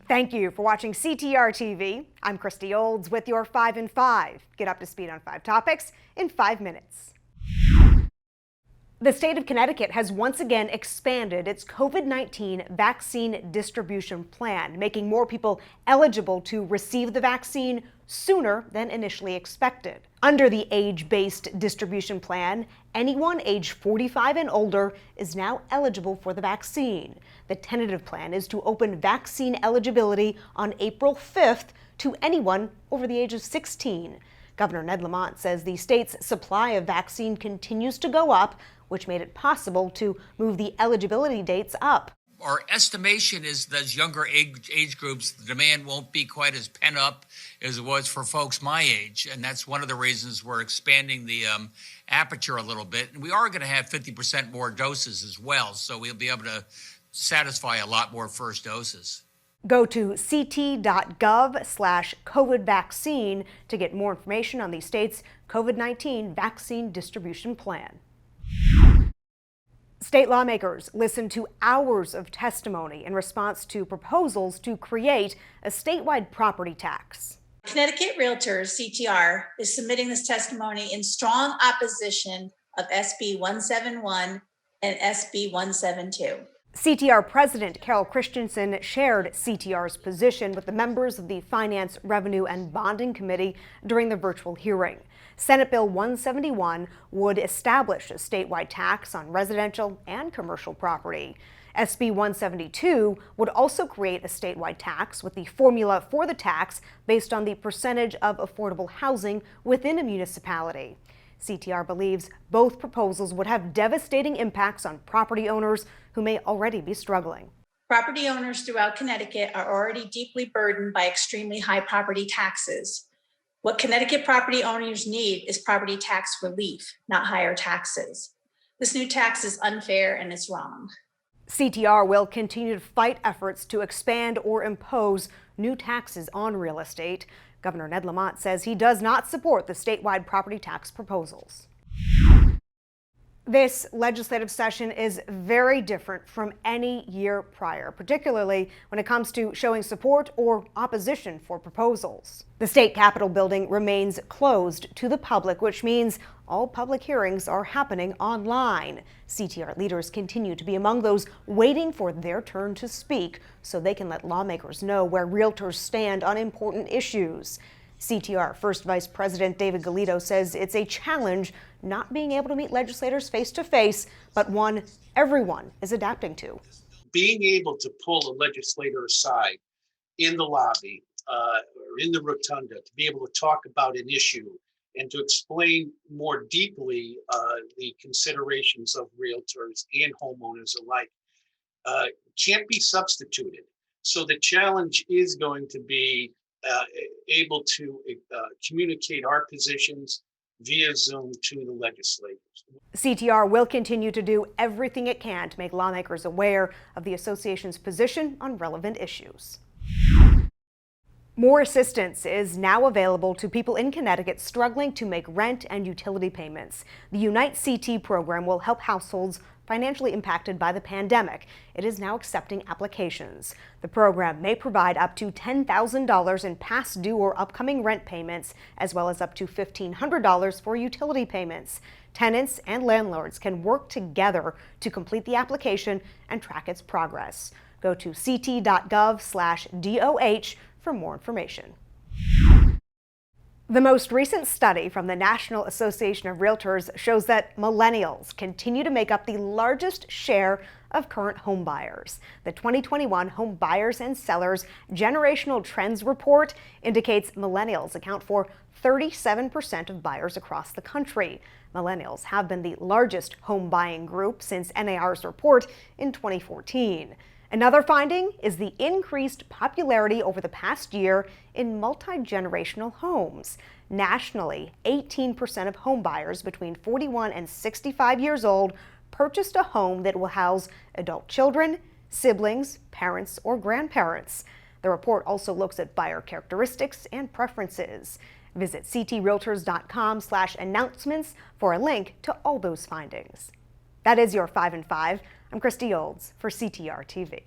Thank you for watching CTR TV. I'm Christy Olds with your 5 in 5. Get up to speed on 5 topics in 5 minutes. The state of Connecticut has once again expanded its COVID-19 vaccine distribution plan, making more people eligible to receive the vaccine sooner than initially expected. Under the age-based distribution plan, anyone age 45 and older is now eligible for the vaccine. The tentative plan is to open vaccine eligibility on April 5th to anyone over the age of 16. Governor Ned Lamont says the state's supply of vaccine continues to go up, which made it possible to move the eligibility dates up. Our estimation is those younger age groups, the demand won't be quite as pent up as it was for folks my age. And that's one of the reasons we're expanding the aperture a little bit. And we are going to have 50% more doses as well. So we'll be able to satisfy a lot more first doses. Go to ct.gov/COVID vaccine to get more information on the state's COVID-19 vaccine distribution plan. State lawmakers listened to hours of testimony in response to proposals to create a statewide property tax. Connecticut Realtors, CTR, is submitting this testimony in strong opposition of SB 171 and SB 172. CTR President Carol Christensen shared CTR's position with the members of the Finance, Revenue, and Bonding Committee during the virtual hearing. Senate Bill 171 would establish a statewide tax on residential and commercial property. SB 172 would also create a statewide tax with the formula for the tax based on the percentage of affordable housing within a municipality. CTR believes both proposals would have devastating impacts on property owners who may already be struggling. Property owners throughout Connecticut are already deeply burdened by extremely high property taxes. What Connecticut property owners need is property tax relief, not higher taxes. This new tax is unfair and it's wrong. CTR will continue to fight efforts to expand or impose new taxes on real estate. Governor Ned Lamont says he does not support the statewide property tax proposals. This legislative session is very different from any year prior, particularly when it comes to showing support or opposition for proposals. The state capitol building remains closed to the public, which means all public hearings are happening online. CTR leaders continue to be among those waiting for their turn to speak so they can let lawmakers know where realtors stand on important issues. CTR First Vice President David Galito says it's a challenge not being able to meet legislators face to face, but one everyone is adapting to. Being able to pull a legislator aside in the lobby or in the rotunda to be able to talk about an issue and to explain more deeply the considerations of realtors and homeowners alike can't be substituted. So the challenge is going to be able to communicate our positions via Zoom to the legislators. CTR will continue to do everything it can to make lawmakers aware of the association's position on relevant issues. More assistance is now available to people in Connecticut struggling to make rent and utility payments. The UniteCT program will help households financially impacted by the pandemic. It is now accepting applications. The program may provide up to $10,000 in past due or upcoming rent payments, as well as up to $1,500 for utility payments. Tenants and landlords can work together to complete the application and track its progress. Go to ct.gov/DOH for more information. The most recent study from the National Association of Realtors shows that millennials continue to make up the largest share of current home buyers. The 2021 Home Buyers and Sellers Generational Trends Report indicates millennials account for 37% of buyers across the country. Millennials have been the largest home buying group since NAR's report in 2014. Another finding is the increased popularity over the past year in multi-generational homes. Nationally, 18% of home buyers between 41 and 65 years old purchased a home that will house adult children, siblings, parents, or grandparents. The report also looks at buyer characteristics and preferences. Visit ctrealtors.com/announcements for a link to all those findings. That is your 5 in 5. I'm Christy Olds for CTR TV.